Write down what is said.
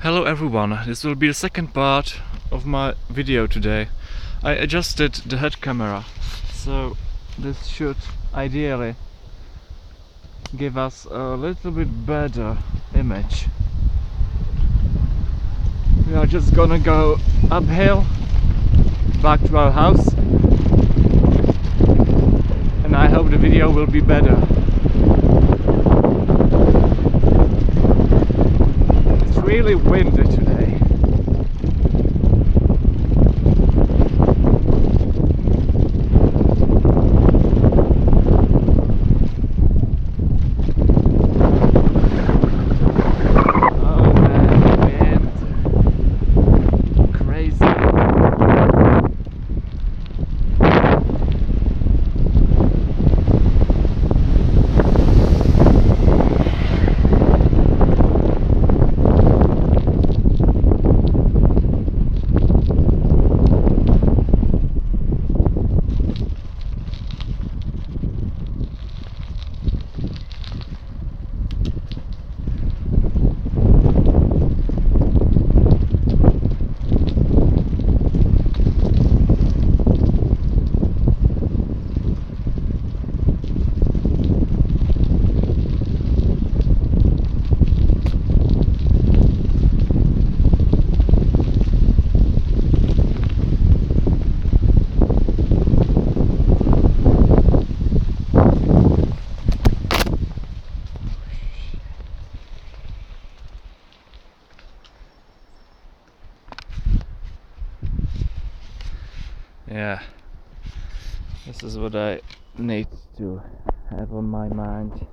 Hello everyone, this will be the second part of my video today. I adjusted the head camera, so this should ideally give us a little bit better image. We are just gonna go uphill back to our house, and I hope the video will be better. It's really windy today. Oh man, wind. Crazy. Yeah, this is what I need to have on my mind.